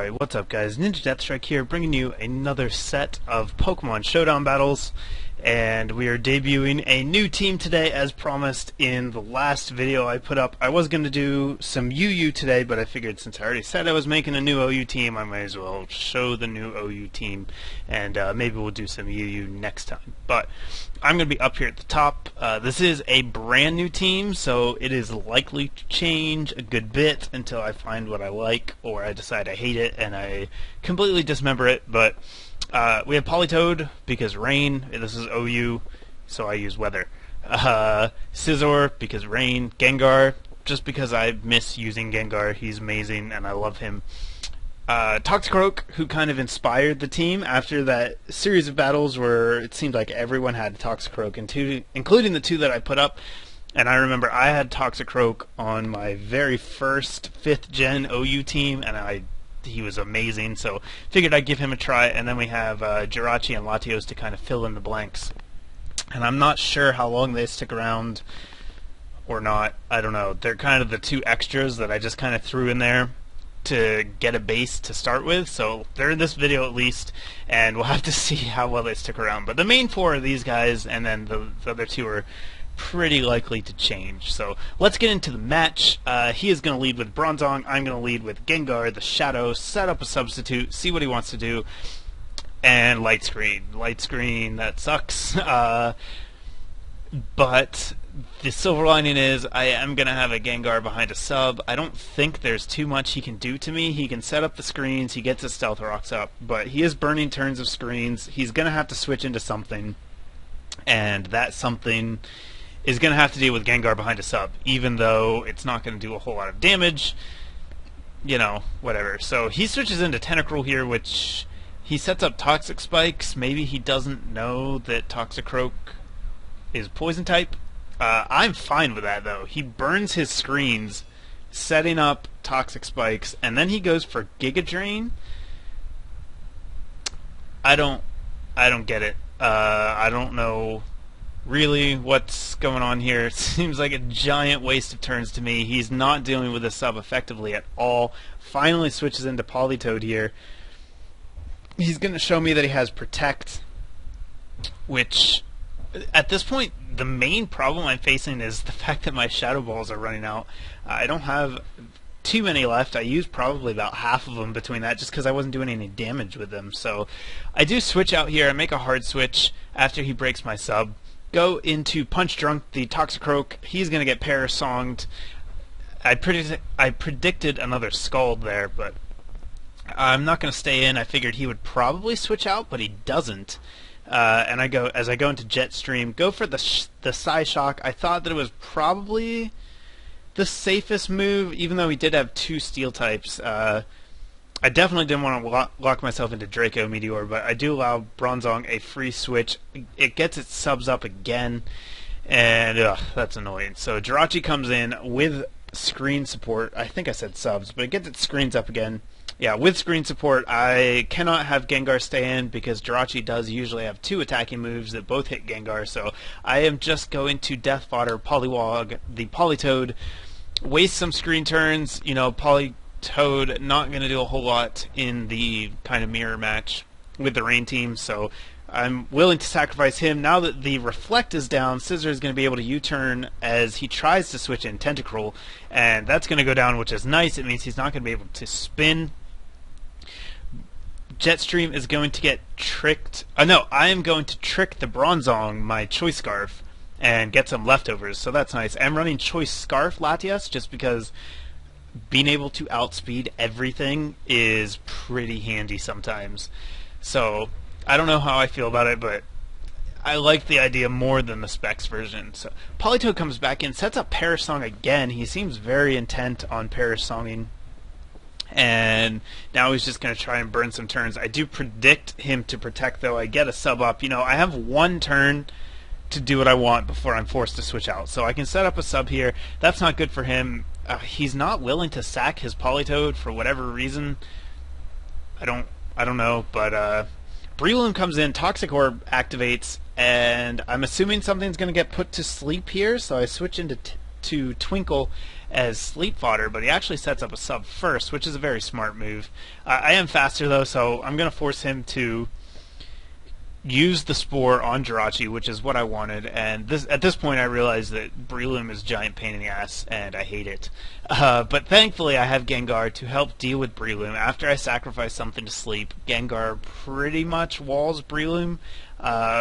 Alright, what's up guys? NinjaDeathStrike here, bringing you another set of Pokemon Showdown battles, and we are debuting a new team today as promised in the last video I put up. I was going to do some UU today, but I figured since I already said I was making a new OU team, I might as well show the new OU team, and maybe we'll do some UU next time. But I'm going to be up here at the top. This is a brand new team, so it is likely to change a good bit until I find what I like, or I decide I hate it and I completely dismember it. But we have Politoed because rain. This is OU, so I use weather. Scizor because rain. Gengar just because I miss using Gengar. He's amazing and I love him. Toxicroak, who kind of inspired the team after that series of battles where it seemed like everyone had Toxicroak, including the two that I put up. And I remember I had Toxicroak on my very first 5th gen OU team, and he was amazing, so figured I'd give him a try. And then we have Jirachi and Latios to kind of fill in the blanks. And I'm not sure how long they stick around or not. I don't know. They're kind of the two extras that I just kind of threw in there to get a base to start with, so they're in this video at least, and we'll have to see how well they stick around. But the main four are these guys, and then the other two are pretty likely to change. So let's get into the match. He is going to lead with Bronzong, I'm going to lead with Gengar, the Shadow, set up a substitute, see what he wants to do, and Light Screen. Light Screen, that sucks. But the silver lining is I am going to have a Gengar behind a sub. I don't think there's too much he can do to me. He can set up the screens, he gets his Stealth Rocks up, but he is burning turns of screens. He's going to have to switch into something, and that something is going to have to deal with Gengar behind a sub, even though it's not going to do a whole lot of damage. You know, whatever. So he switches into Tentacruel here, which he sets up Toxic Spikes. Maybe he doesn't know that Toxicroak is poison type. I'm fine with that though. He burns his screens setting up Toxic Spikes, and then he goes for Giga Drain. I don't get it. I don't know really what's going on here. It seems like a giant waste of turns to me. He's not dealing with the sub effectively at all. Finally switches into Politoed here. He's going to show me that he has Protect, which at this point, the main problem I'm facing is the fact that my Shadow Balls are running out. I don't have too many left. I used probably about half of them between that just because I wasn't doing any damage with them. So I do switch out here. I make a hard switch after he breaks my sub. Go into Punch Drunk, the Toxicroak. He's going to get Parasonged. I predicted another Scald there, but I'm not going to stay in. I figured he would probably switch out, but he doesn't. And as I go into Jetstream, go for the Psyshock. I thought that it was probably the safest move, even though he did have two Steel types. I definitely didn't want to lock myself into Draco Meteor, but I do allow Bronzong a free switch. It gets its subs up again, and that's annoying. So Jirachi comes in with screen support. I think I said subs, but it gets its screens up again. Yeah, with screen support, I cannot have Gengar stay in because Jirachi does usually have two attacking moves that both hit Gengar, so I am just going to Death Fodder Poliwag, the Politoed, waste some screen turns. You know, Politoed not going to do a whole lot in the kind of mirror match with the Rain team, so I'm willing to sacrifice him. Now that the Reflect is down, Scizor is going to be able to U-turn as he tries to switch in Tentacruel, and that's going to go down, which is nice. It means he's not going to be able to spin. Jetstream is going to get tricked. No, I am going to trick the Bronzong, my Choice Scarf, and get some leftovers, so that's nice. I'm running Choice Scarf Latias just because being able to outspeed everything is pretty handy sometimes. So I don't know how I feel about it, but I like the idea more than the Specs version. So Politoed comes back in, sets up Parasong again. He seems very intent on Parasonging, and now he's just going to try and burn some turns. I do predict him to Protect, though. I get a sub up. You know, I have one turn to do what I want before I'm forced to switch out. So I can set up a sub here. That's not good for him. He's not willing to sack his Politoed for whatever reason. I don't know, but Breloom comes in, Toxic Orb activates, and I'm assuming something's going to get put to sleep here, so I switch into to Twinkle, as sleep fodder, but he actually sets up a sub first, which is a very smart move. I am faster though, so I'm going to force him to use the Spore on Jirachi, which is what I wanted, and at this point I realize that Breloom is a giant pain in the ass, and I hate it. But thankfully I have Gengar to help deal with Breloom. After I sacrifice something to sleep, Gengar pretty much walls Breloom.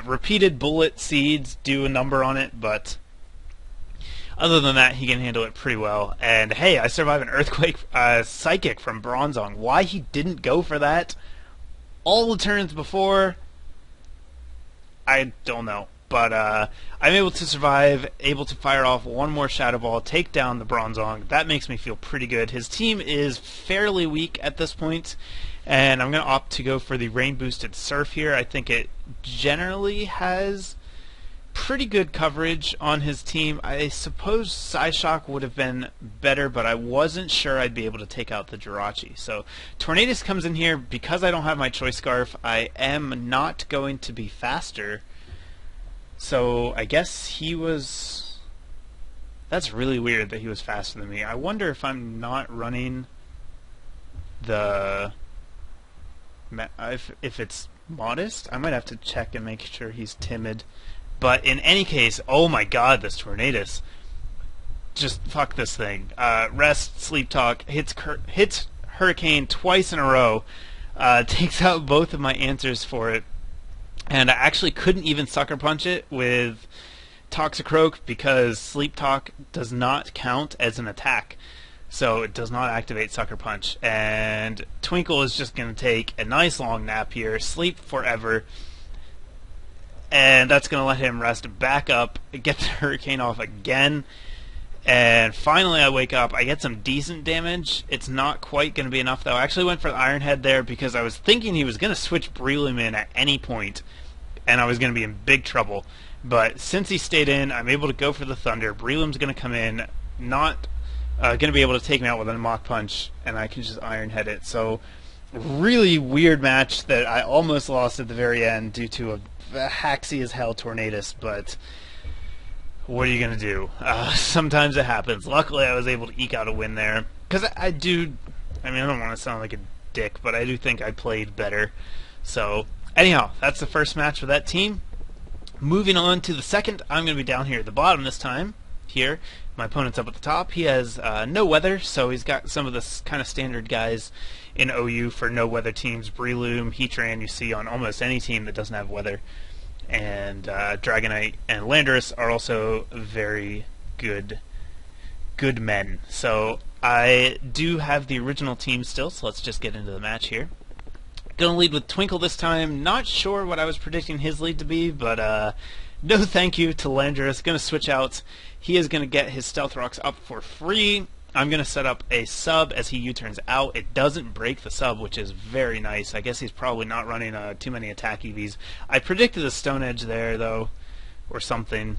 Repeated bullet seeds do a number on it, but other than that, he can handle it pretty well. And hey, I survived an Earthquake Psychic from Bronzong. Why he didn't go for that all the turns before, I don't know, but I'm able to survive, able to fire off one more Shadow Ball, take down the Bronzong. That makes me feel pretty good. His team is fairly weak at this point, and I'm going to opt to go for the Rain Boosted Surf here. I think it generally has pretty good coverage on his team. I suppose Psyshock would have been better, but I wasn't sure I'd be able to take out the Jirachi. So Tornadus comes in here. Because I don't have my Choice Scarf, I am not going to be faster. So I guess he was... That's really weird that he was faster than me. I wonder if I'm not running the... If it's Modest? I might have to check and make sure he's timid. But in any case, oh my god, this Tornadus. Just fuck this thing. Rest, Sleep Talk, hits Hurricane twice in a row, takes out both of my answers for it, and I actually couldn't even Sucker Punch it with Toxicroak because Sleep Talk does not count as an attack. So it does not activate Sucker Punch. And Twinkle is just going to take a nice long nap here, sleep forever, and that's going to let him rest back up, get the Hurricane off again, and finally I wake up. I get some decent damage. It's not quite going to be enough, though. I actually went for the Iron Head there because I was thinking he was going to switch Breloom in at any point, and I was going to be in big trouble. But since he stayed in, I'm able to go for the Thunder. Breloom's going to come in, not going to be able to take me out with a Mach Punch, and I can just Iron Head it. So really weird match that I almost lost at the very end due to a haxy as hell Tornadus, but what are you going to do? Sometimes it happens. Luckily I was able to eke out a win there, because I don't want to sound like a dick, but I do think I played better. So anyhow, that's the first match for that team. Moving on to the second, I'm going to be down here at the bottom this time. Here, my opponent's up at the top. He has no weather, so he's got some of the kind of standard guys in OU for no weather teams. Breloom, Heatran you see on almost any team that doesn't have weather, and Dragonite and Landorus are also very good men. So I do have the original team still, so let's just get into the match here. Gonna lead with Twinkle this time. Not sure what I was predicting his lead to be, but no thank you to Landorus. Gonna switch out. He is gonna get his Stealth Rocks up for free. I'm going to set up a sub as he U-turns out. It doesn't break the sub, which is very nice. I guess he's probably not running too many attack EVs. I predicted a Stone Edge there, though, or something.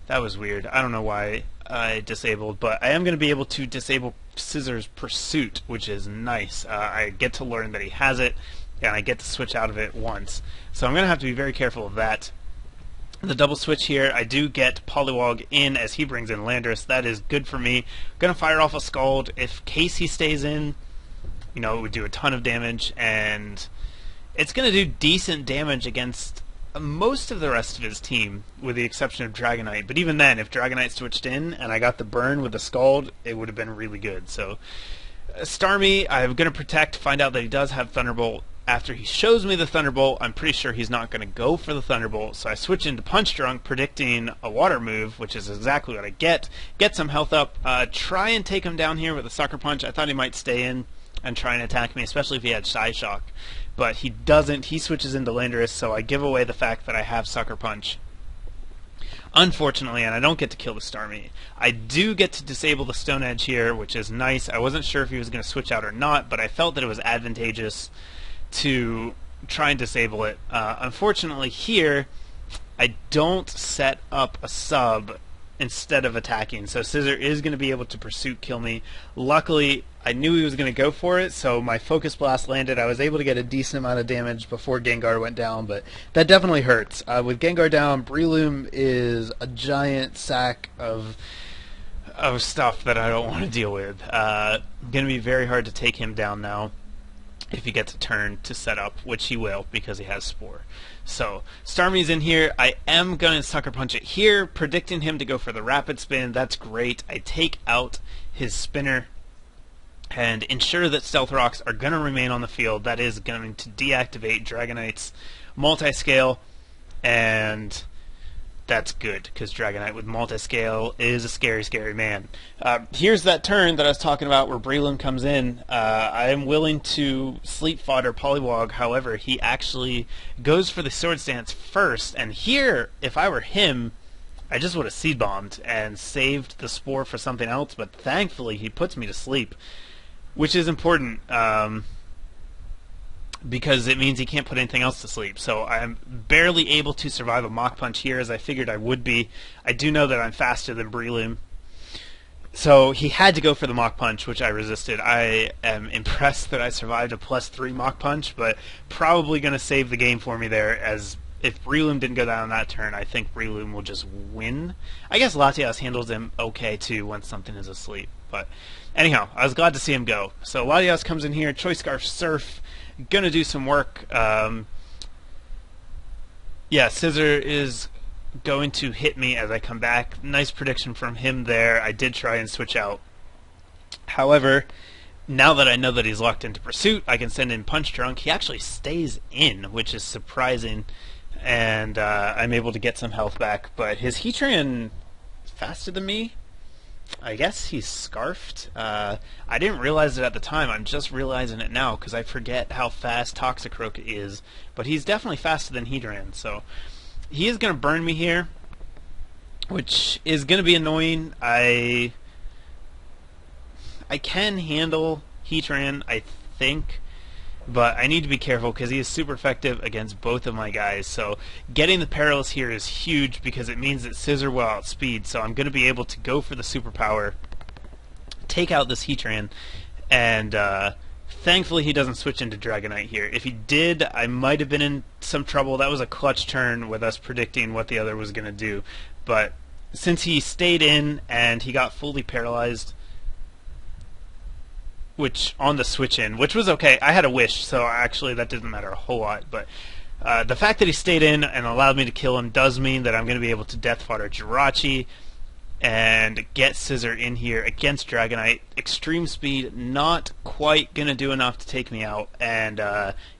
That was weird. I don't know why I disabled, but I am going to be able to disable Scissors Pursuit, which is nice. I get to learn that he has it, and I get to switch out of it once. So I'm going to have to be very careful of that. The double switch here, I do get Poliwag in as he brings in Landorus. That is good for me. Gonna fire off a Scald. If Casey stays in, it would do a ton of damage, and it's gonna do decent damage against most of the rest of his team, with the exception of Dragonite. But even then, if Dragonite switched in and I got the burn with the Scald, it would have been really good. So Starmie, I'm gonna protect, find out that he does have Thunderbolt. After he shows me the Thunderbolt, I'm pretty sure he's not going to go for the Thunderbolt, so I switch into Punch Drunk, predicting a Water move, which is exactly what I get. Get some health up, try and take him down here with a Sucker Punch. I thought he might stay in and try and attack me, especially if he had Psyshock, but he doesn't. He switches into Landorus, so I give away the fact that I have Sucker Punch. Unfortunately, and I don't get to kill the Starmie. I do get to disable the Stone Edge here, which is nice. I wasn't sure if he was going to switch out or not, but I felt that it was advantageous to try and disable it. Unfortunately here, I don't set up a sub instead of attacking, so Scissor is going to be able to Pursuit kill me. Luckily, I knew he was going to go for it, so my Focus Blast landed. I was able to get a decent amount of damage before Gengar went down, but that definitely hurts. With Gengar down, Breloom is a giant sack of of stuff that I don't want to deal with. Going to be very hard to take him down now if he gets a turn to set up, which he will because he has Spore. So, Starmie's in here. I am going to Sucker Punch it here, predicting him to go for the Rapid Spin. That's great. I take out his Spinner and ensure that Stealth Rocks are going to remain on the field. That is going to deactivate Dragonite's Multiscale, and that's good, because Dragonite with Multiscale is a scary, scary man. Here's that turn that I was talking about where Breloom comes in. I am willing to Sleep Fodder Poliwag, however, he actually goes for the Swords Dance first, and here, if I were him, I just would have Seed Bombed and saved the Spore for something else, but thankfully he puts me to sleep, which is important. Because it means he can't put anything else to sleep. So I'm barely able to survive a Mach Punch here, as I figured I would be. I do know that I'm faster than Breloom. So he had to go for the Mach Punch, which I resisted. I am impressed that I survived a +3 Mach Punch, but probably going to save the game for me there, as if Breloom didn't go down on that turn, I think Breloom will just win. I guess Latias handles him okay, too, when something is asleep. But anyhow, I was glad to see him go. So Latias comes in here, Choice Scarf Surf, gonna do some work. Yeah, Scissor is going to hit me as I come back. Nice prediction from him there. I did try and switch out. However, now that I know that he's locked into Pursuit, I can send in Punch Drunk. He actually stays in, which is surprising, and I'm able to get some health back. But his Heatran is faster than me. I guess he's Scarfed. I didn't realize it at the time. I'm just realizing it now because I forget how fast Toxicroak is. But he's definitely faster than Heatran. So he is going to burn me here, which is going to be annoying. I can handle Heatran, I think. But I need to be careful because he is super effective against both of my guys. So getting the Perilous here is huge because it means that Scissor will outspeed. So I'm going to be able to go for the superpower, take out this Heatran, and thankfully he doesn't switch into Dragonite here. If he did, I might have been in some trouble. That was a clutch turn with us predicting what the other was going to do. But since he stayed in and he got fully paralyzed, which on the switch in, which was okay. I had a wish, so actually that didn't matter a whole lot. But the fact that he stayed in and allowed me to kill him does mean that I'm going to be able to Death Fodder Jirachi and get Scissor in here against Dragonite. Extreme Speed, not quite going to do enough to take me out. And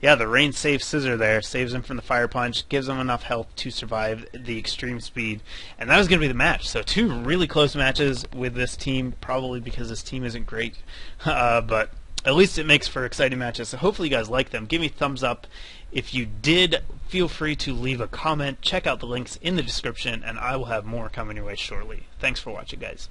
yeah, the Rain saves Scissor there, saves him from the Fire Punch, gives him enough health to survive the Extreme Speed. And that was going to be the match. So 2 really close matches with this team, probably because this team isn't great. But at least it makes for exciting matches. So hopefully you guys like them. Give me a thumbs up. If you did, feel free to leave a comment. Check out the links in the description, and I will have more coming your way shortly. Thanks for watching, guys.